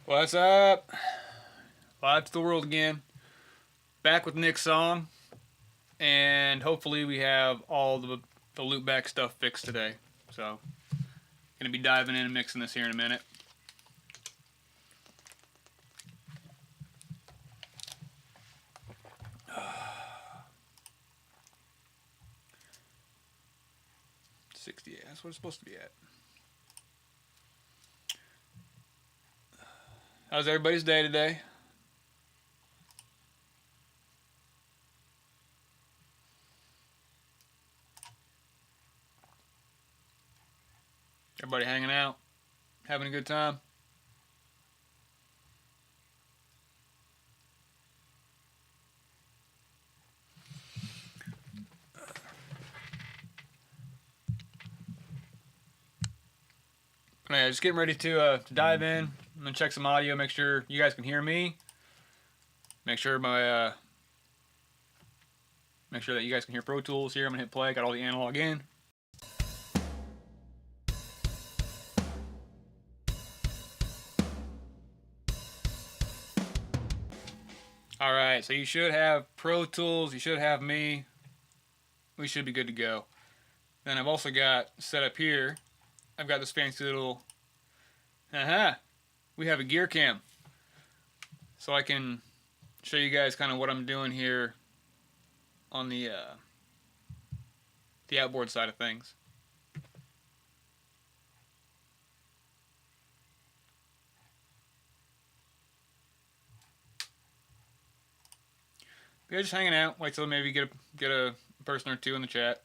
What's up? Live to the world again. Back with Nick's song, and hopefully we have all the loopback stuff fixed today. So, gonna be diving in and mixing this here in a minute. $68. That's what it's supposed to be at. How's everybody's day today? Everybody hanging out, having a good time. Yeah, just getting ready to dive in. I'm gonna check some audio, make sure you guys can hear me. Make sure that you guys can hear Pro Tools here. I'm gonna hit play. Got all the analog in. All right, so you should have Pro Tools. You should have me. We should be good to go. Then I've also got set up here. I've got this fancy little. We have a gear cam, so I can show you guys kind of what I'm doing here on the outboard side of things. We're just hanging out. Wait till maybe get a person or two in the chat.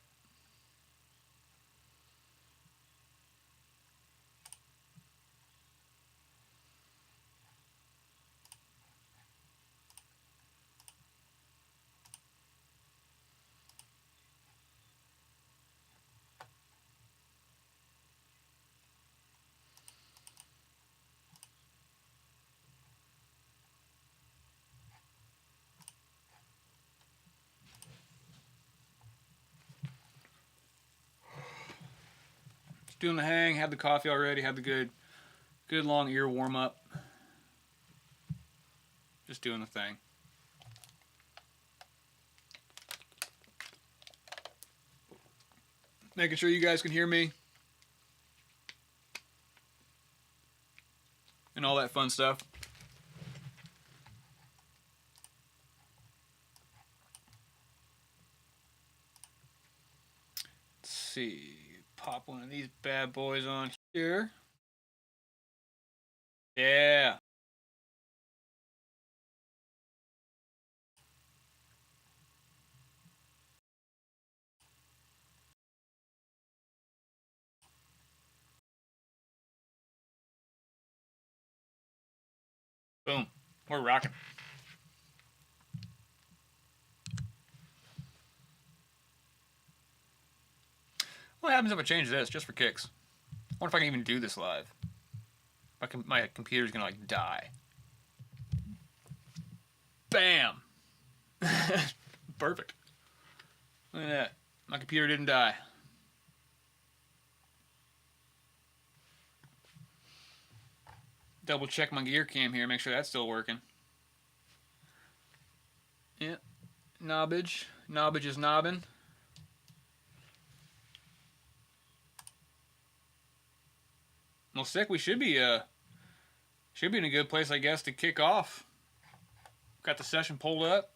Just doing the hang. Had the coffee already. Had the good long ear warm up. Just doing the thing. Making sure you guys can hear me. And all that fun stuff. Let's see. Pop one of these bad boys on here. Yeah. Boom. We're rocking. What happens if I change this just for kicks? I wonder if I can even do this live. My computer's gonna like die. Bam! Perfect. Look at that. My computer didn't die. Double check my gear cam here, make sure that's still working. Yep. Knobbage. Knobbage is knobbing. Well, sick. We should be in a good place, I guess, to kick off. Got the session pulled up.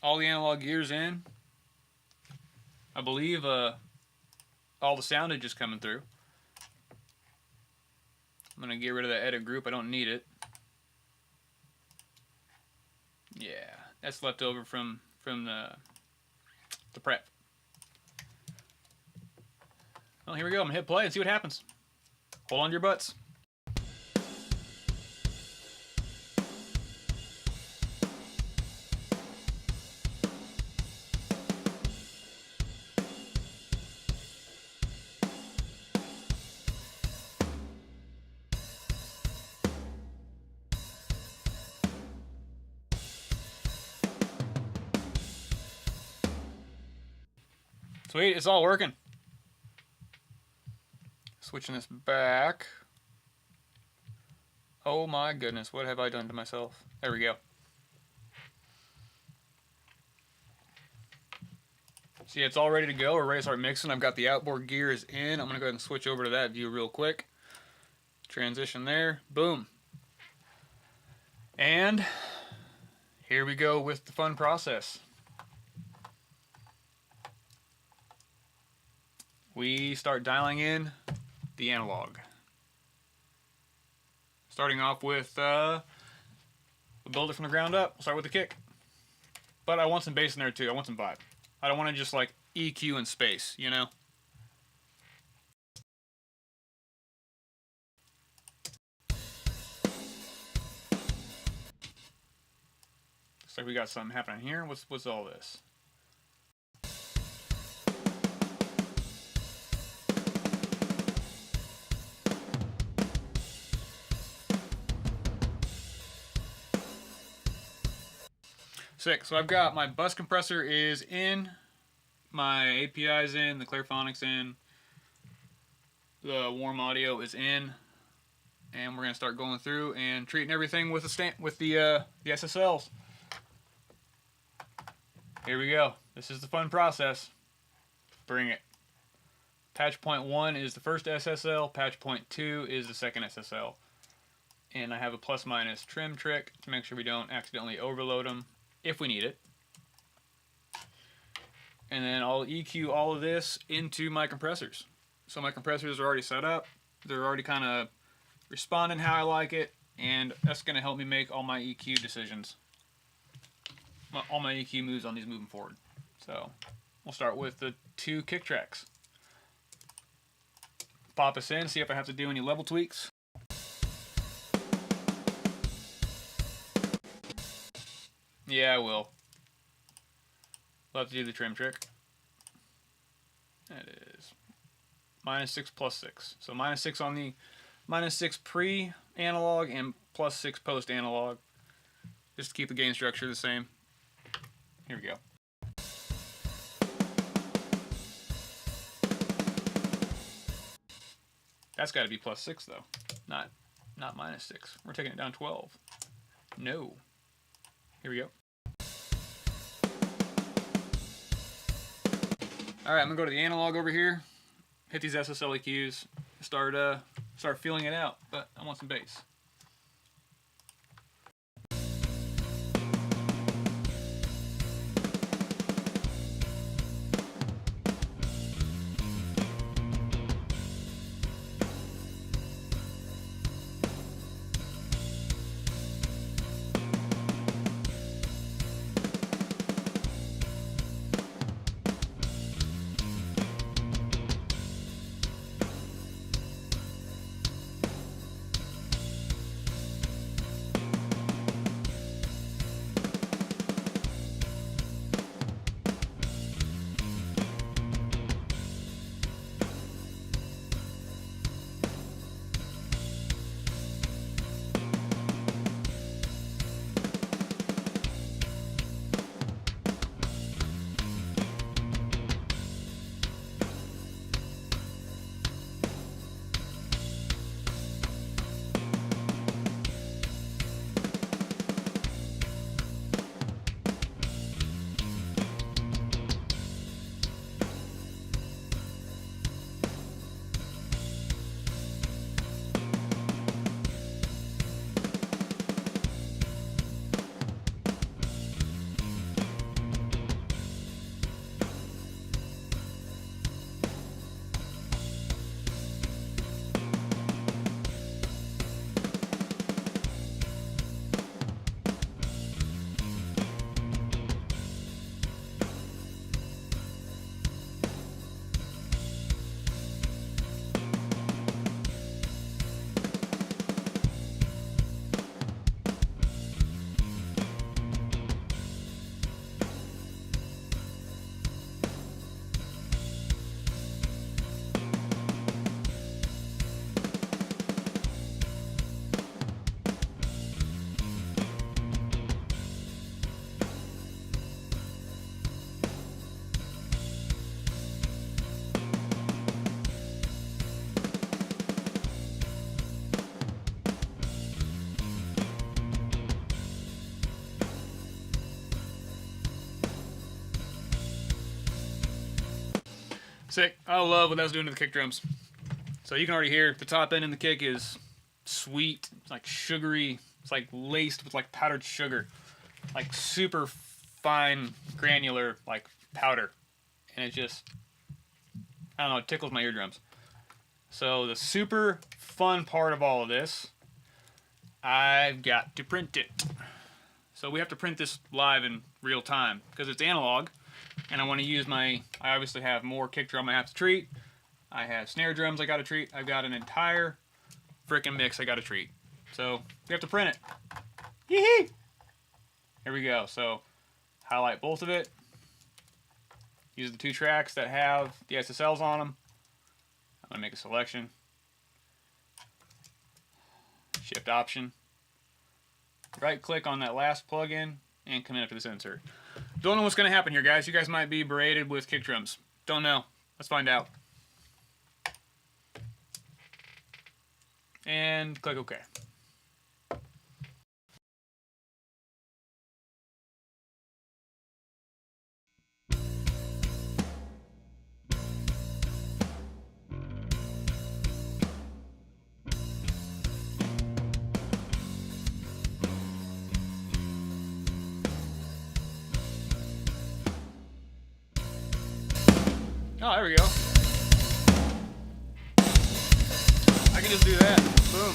All the analog gears in. I believe all the soundage is coming through. I'm gonna get rid of that edit group. I don't need it. Yeah, that's left over from the prep. Well, here we go. I'm gonna hit play and see what happens. Hold on to your butts. Sweet, it's all working. Switching this back. Oh my goodness, what have I done to myself? There we go. See, it's all ready to go. We're ready to start mixing. I've got the outboard gears in. I'm going to go ahead and switch over to that view real quick. Transition there. Boom. And here we go with the fun process. We start dialing in the analog. Starting off with, we'll build it from the ground up. We'll start with the kick. But I want some bass in there too. I want some vibe. I don't want to just like EQ and space, you know? Looks like we got something happening here. What's all this? Sick. So I've got my bus compressor is in, my API's in, the Clairphonics in, the warm audio is in, and we're gonna start going through and treating everything with the SSLs. Here we go. This is the fun process. Bring it. Patch point 1 is the first SSL. Patch point 2 is the second SSL. And I have a plus minus trim trick to make sure we don't accidentally overload them if we need it. And then I'll EQ all of this into my compressors. So my compressors are already set up. They're already kind of responding how I like it. And that's going to help me make all my EQ decisions. All my EQ moves on these moving forward. So we'll start with the 2 kick tracks. Pop us in, see if I have to do any level tweaks. Yeah, I will. We'll have to do the trim trick. That is -6 +6. So -6 on the -6 pre-analog and +6 post-analog. Just to keep the gain structure the same. Here we go. That's got to be +6 though, not -6. We're taking it down 12. No. Here we go. All right, I'm gonna go to the analog over here, hit these SSL EQs, start feeling it out. But I want some bass. Sick. I love what that was doing to the kick drums. So you can already hear the top end in the kick is sweet. It's like sugary. It's like laced with like powdered sugar. Like super fine, granular, like powder. And it just, I don't know, it tickles my eardrums. So the super fun part of all of this, I've got to print it. So we have to print this live in real time because it's analog. And I want to use I obviously have more kick drum I have to treat. I have snare drums I got to treat. I've got an entire frickin' mix I got to treat. So we have to print it. Yee-hee! Here we go. So highlight both of it. Use the 2 tracks that have the SSLs on them. I'm going to make a selection. Shift Option. Right click on that last plugin and come in after this insert. Don't know what's going to happen here, guys. You guys might be berated with kick drums. Don't know. Let's find out. And click OK. Oh, there we go. I can just do that. Boom.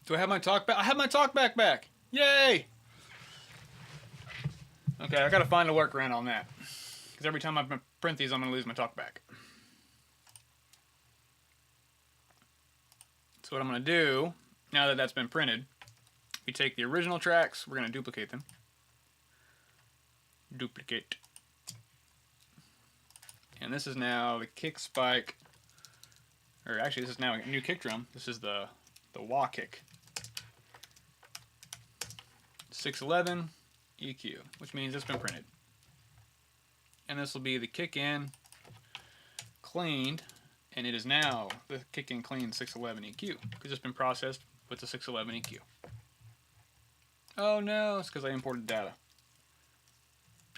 Do I have my talk back? I have my talk back. Yay! Okay, I gotta find a workaround on that. Because every time I print these, I'm gonna lose my talk back. So what I'm gonna do, now that that's been printed, we take the original tracks, we're gonna duplicate them. Duplicate. And this is now the kick spike, or actually this is now a new kick drum. This is the wah kick. 611 EQ, which means it's been printed. And this will be the kick in cleaned, and it is now the kick in clean 611 EQ because it's been processed with the 611 EQ. Oh no, it's because I imported data.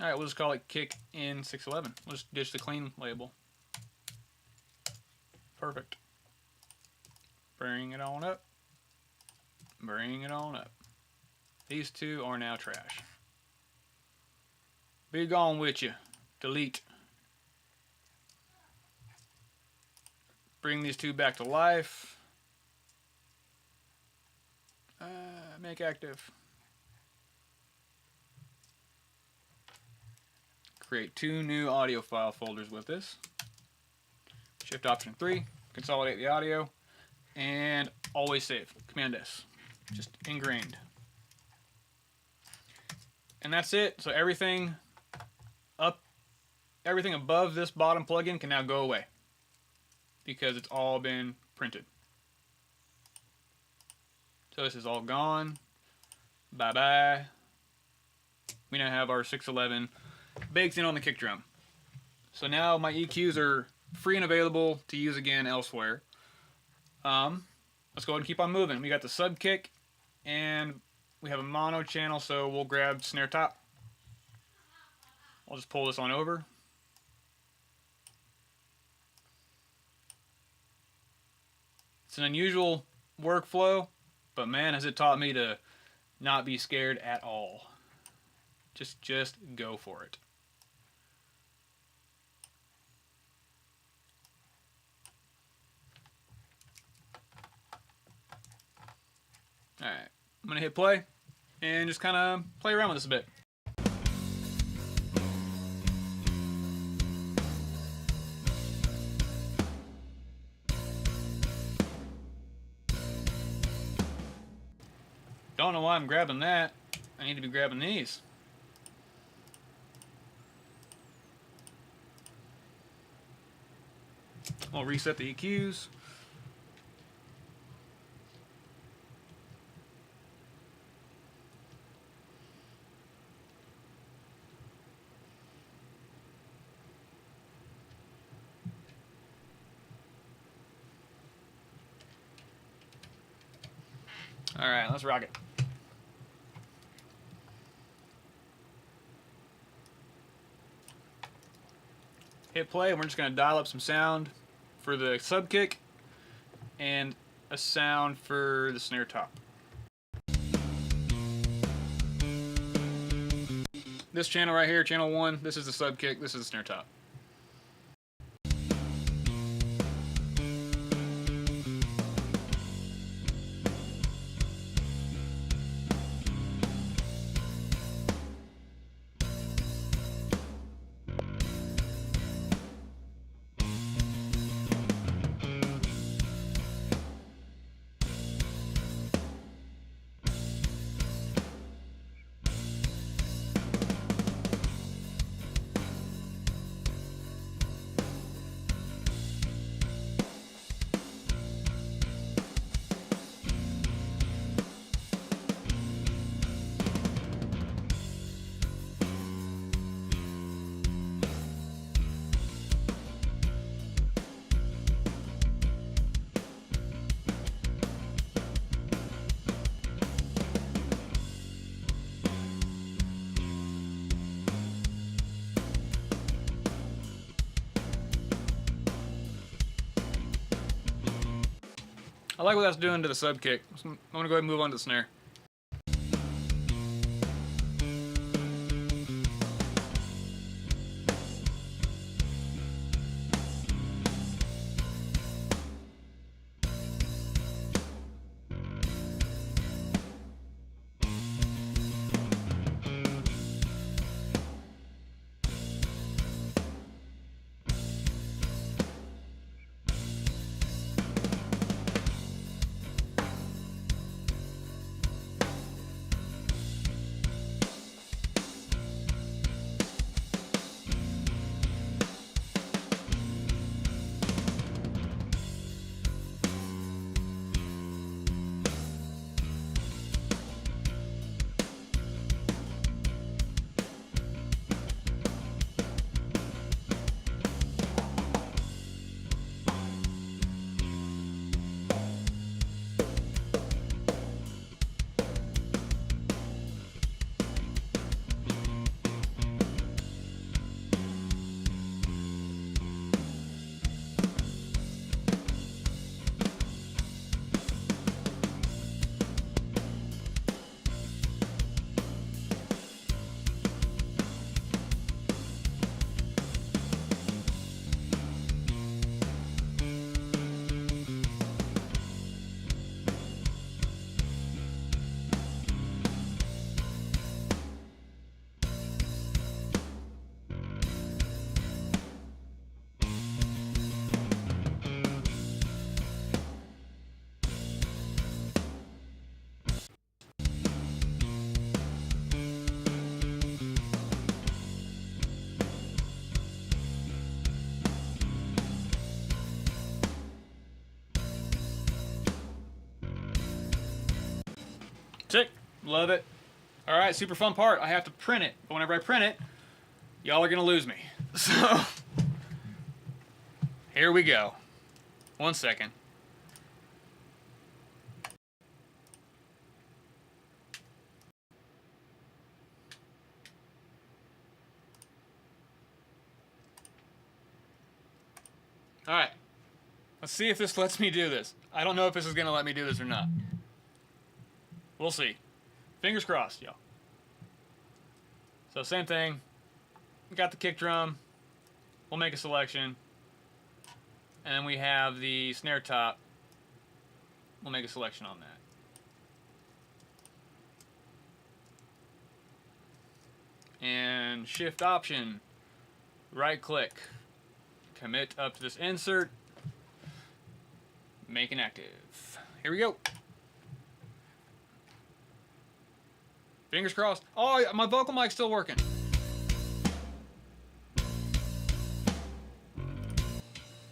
Alright, we'll just call it Kick in 611. We'll just ditch the clean label. Perfect. Bring it on up. Bring it on up. These two are now trash. Be gone with you. Delete. Bring these two back to life. Make active. Create two new audio file folders with this. Shift Option 3. Consolidate the audio. And always save. Command S. Just ingrained. And that's it. So everything above this bottom plugin can now go away because it's all been printed. So this is all gone. Bye bye. We now have our 611 baked in on the kick drum. So now my EQs are free and available to use again elsewhere. Let's go ahead and keep on moving. We got the sub kick and we have a mono channel, so we'll grab snare top. I'll just pull this on over. It's an unusual workflow, but man, has it taught me to not be scared at all. Just go for it. Alright, I'm going to hit play and just kind of play around with this a bit. Don't know why I'm grabbing that. I need to be grabbing these. I'll reset the EQs. Alright, let's rock it. Hit play, and we're just going to dial up some sound for the sub kick and a sound for the snare top. This channel right here, channel 1, this is the sub kick, this is the snare top. I like what that's doing to the sub kick. I'm going to go ahead and move on to the snare. Sick. Love it. All right, super fun part. I have to print it. But whenever I print it, y'all are going to lose me. So, here we go. 1 second. All right. Let's see if this lets me do this. I don't know if this is going to let me do this or not. We'll see. Fingers crossed, y'all. So same thing. We got the kick drum. We'll make a selection. And then we have the snare top. We'll make a selection on that. And shift option. Right click. Commit up to this insert. Make an active. Here we go. Fingers crossed. Oh, my vocal mic's still working.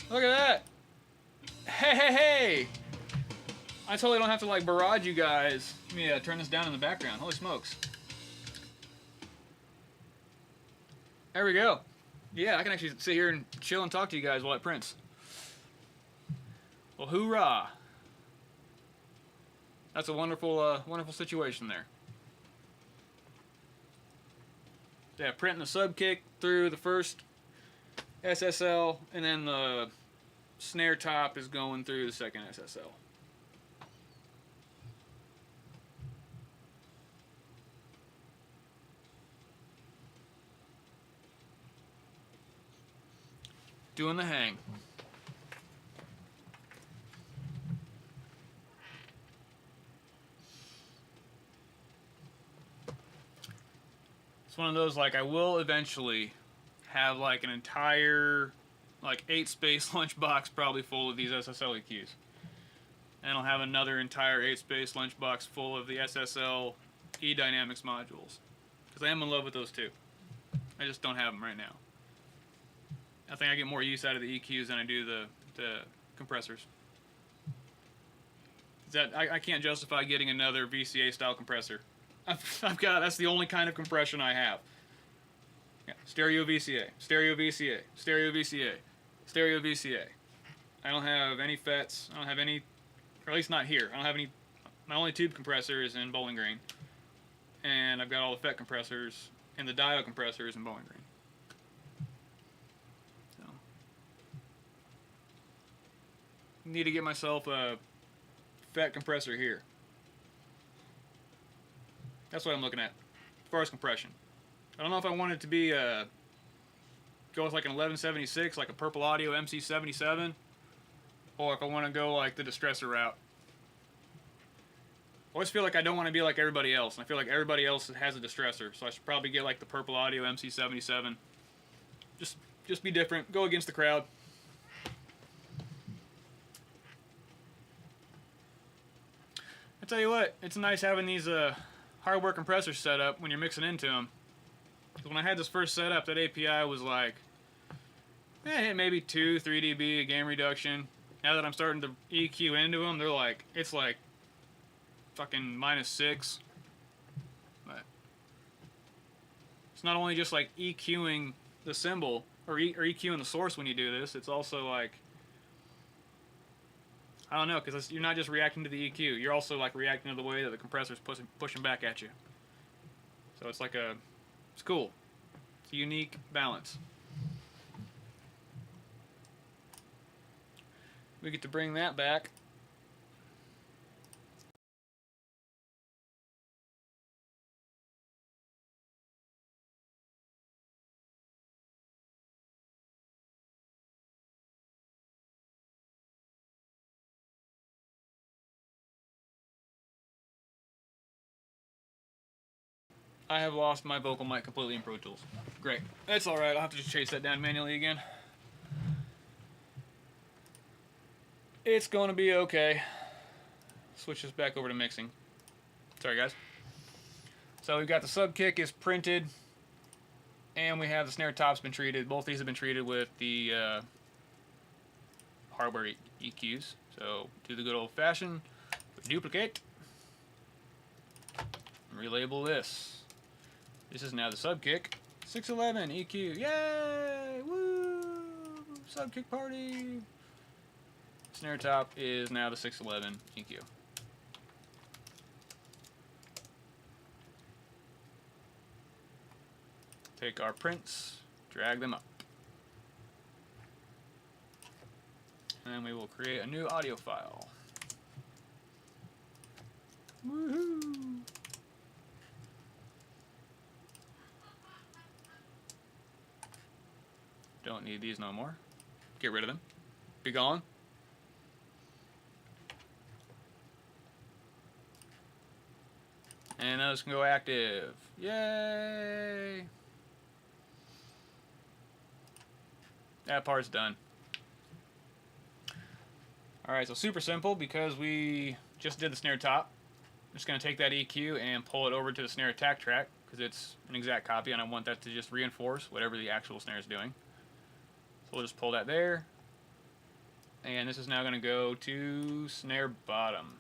Look at that. Hey, hey, hey. I totally don't have to like barrage you guys. Let me turn this down in the background. Holy smokes. There we go. Yeah, I can actually sit here and chill and talk to you guys while it prints. Well, hoorah. That's a wonderful, wonderful situation there. Yeah, printing the sub kick through the first SSL, and then the snare top is going through the second SSL. Doing the hang. It's one of those, like, I will eventually have like an entire like 8-space lunchbox probably full of these SSL EQs. And I'll have another entire 8-space lunchbox full of the SSL E-Dynamics modules. Because I am in love with those too. I just don't have them right now. I think I get more use out of the EQs than I do the compressors. I can't justify getting another VCA style compressor. That's the only kind of compression I have. Yeah, stereo VCA, stereo VCA, stereo VCA, stereo VCA. I don't have any FETs. I don't have any, or at least not here. I don't have any. My only tube compressor is in Bowling Green, and I've got all the FET compressors and the diode compressors in Bowling Green. So, need to get myself a FET compressor here. That's what I'm looking at as far as compression. I don't know if I want it to be go with like an 1176, like a Purple Audio MC77, or if I want to go like the distressor route. I always feel like I don't want to be like everybody else, and I feel like everybody else has a distressor, so I should probably get like the Purple Audio MC77. Just be different, go against the crowd. I tell you what, it's nice having these hardware compressors set up when you're mixing into them. When I had this first setup, that API was like, maybe 2-3 dB gain reduction. Now that I'm starting to EQ into them, they're like, it's like fucking -6. But it's not only just like EQing the cymbal or EQing the source when you do this. It's also like, I don't know, because you're not just reacting to the EQ. You're also like reacting to the way that the compressor's pushing back at you. So it's like it's cool. It's a unique balance. We get to bring that back. I have lost my vocal mic completely in Pro Tools. Great. That's alright, I'll have to just chase that down manually again. It's gonna be okay. Switch this back over to mixing. Sorry guys. So we've got the sub kick is printed, and we have the snare top's been treated. Both these have been treated with the hardware EQs. So do the good old fashioned duplicate. relabel this. This is now the sub kick. 611 EQ. Yay! Woo! Sub kick party. Snare top is now the 611 EQ. Take our prints, drag them up. And we will create a new audio file. Woohoo! Don't need these no more. Get rid of them. Be gone. And those can go active. Yay! That part's done. Alright, so super simple because we just did the snare top. I'm just going to take that EQ and pull it over to the snare attack track because it's an exact copy and I want that to just reinforce whatever the actual snare is doing. So we'll just pull that there. And this is now going to go to snare bottom.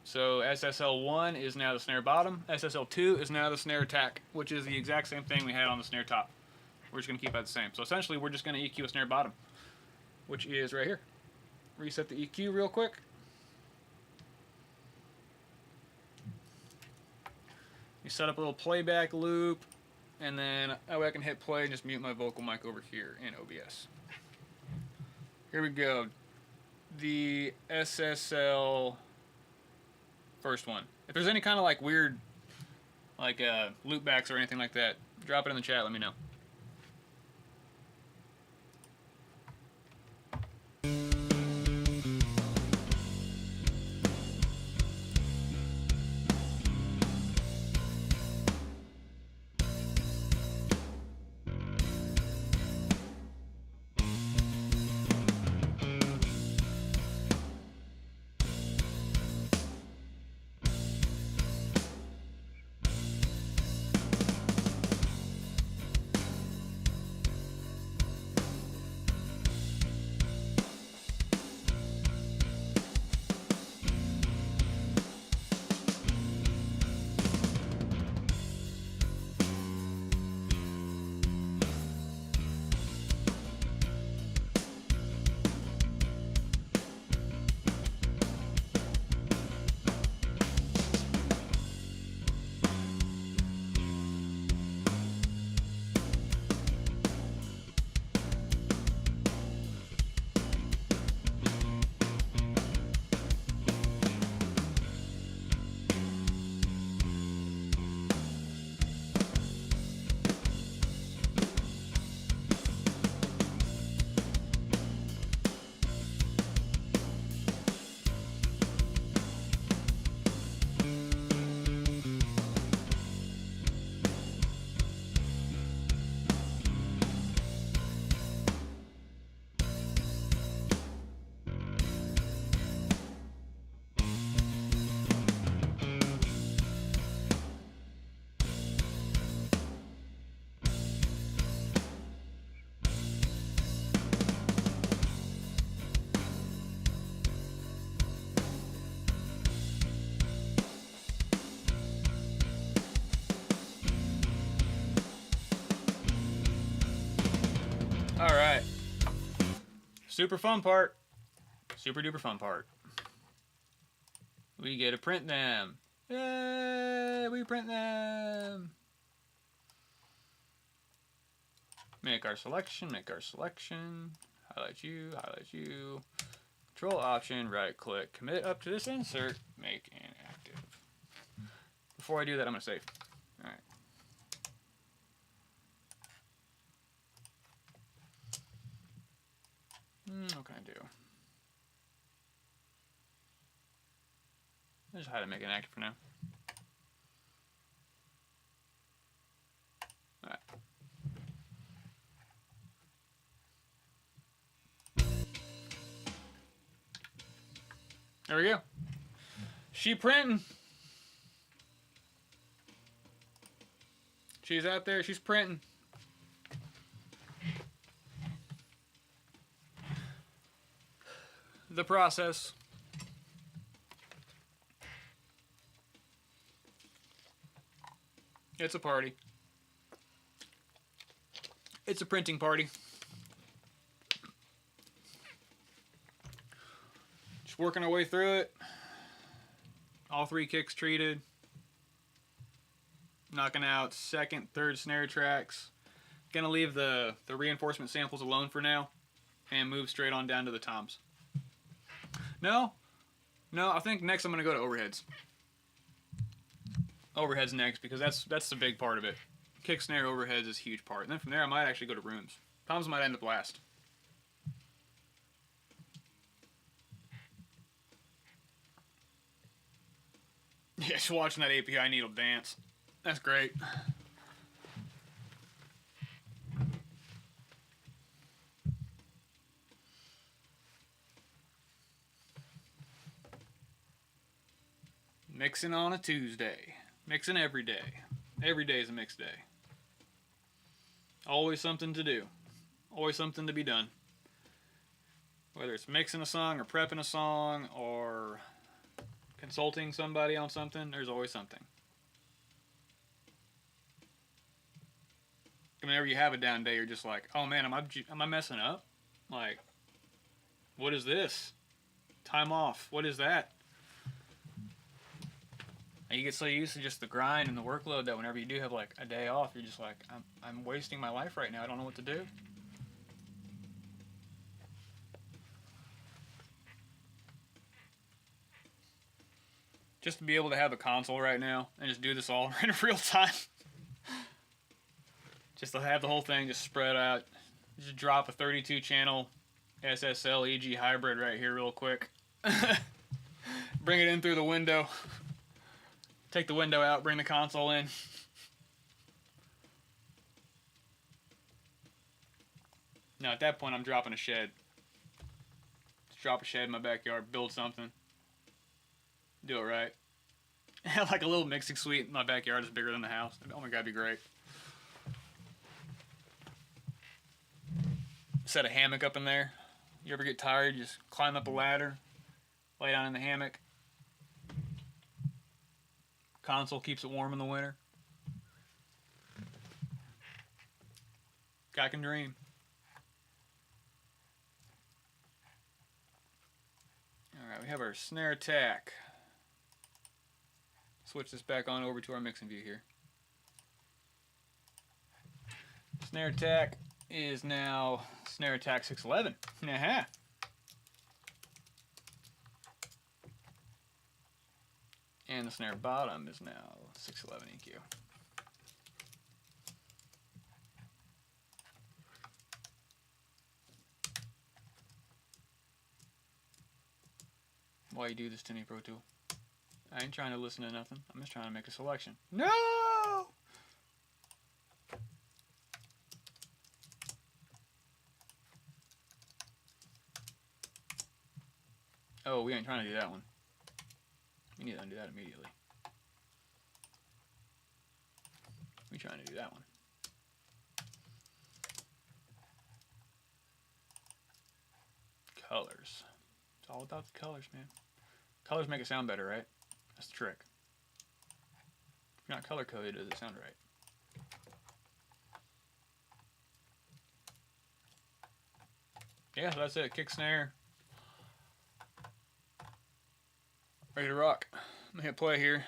So SSL1 is now the snare bottom. SSL2 is now the snare attack, which is the exact same thing we had on the snare top. We're just going to keep that the same. So essentially, we're just going to EQ a snare bottom, which is right here. Reset the EQ real quick. You set up a little playback loop, and then I can hit play and just mute my vocal mic over here in OBS. Here we go. The SSL first one. If there's any kind of like weird, like loopbacks or anything like that, drop it in the chat. Let me know. Alright. Super fun part. Super duper fun part. We get to print them. Yay! We print them! Make our selection, highlight you, Control Option, right click, commit up to this insert, make inactive. Before I do that, I'm going to save. Alright. What can I do? I just had to make it active for now. Alright. There we go. She printing. She's out there, she's printing. The process. It's a party. It's a printing party. Just working our way through it. All 3 kicks treated. Knocking out second, third snare tracks. Gonna leave the reinforcement samples alone for now and move straight on down to the toms. No, I think next I'm gonna go to overheads. Overheads next because that's the big part of it. Kick, snare, overheads is a huge part. And then from there I might actually go to rooms. Toms might end up last. Yeah, just watching that API needle dance. That's great. Mixing on a Tuesday. Mixing every day. Every day is a mix day. Always something to do. Always something to be done. Whether it's mixing a song or prepping a song or consulting somebody on something, there's always something. Whenever you have a down day, you're just like, oh man, am I messing up? Like, what is this? Time off. What is that? And you get so used to just the grind and the workload that whenever you do have like a day off, you're just like, I'm wasting my life right now. I don't know what to do. Just to be able to have a console right now and just do this all in real time. Just to have the whole thing just spread out. Just drop a 32 channel SSL EG hybrid right here real quick. Bring it in through the window. Take the window out, bring the console in. Now at that point I'm dropping a shed. Just drop a shed in my backyard, build something. Do it right. Have like a little mixing suite in my backyard is bigger than the house. Oh my god, it'd be great. Set a hammock up in there. You ever get tired, just climb up a ladder, lay down in the hammock. Console keeps it warm in the winter. Guy can dream. Alright, we have our snare attack. Switch this back on over to our mixing view here. Snare attack is now snare attack 611. Aha. And the snare bottom is now 611 EQ. Why you do this to me, Pro Tool? I ain't trying to listen to nothing. I'm just trying to make a selection. No! Oh, we ain't trying to do that one. We need to undo that immediately. We're trying to do that one. Colors. It's all about the colors, man. Colors make it sound better, right? That's the trick. If you're not color coded, does it sound right? Yeah, so that's it. Kick, snare. Ready to rock. I'm gonna hit play here.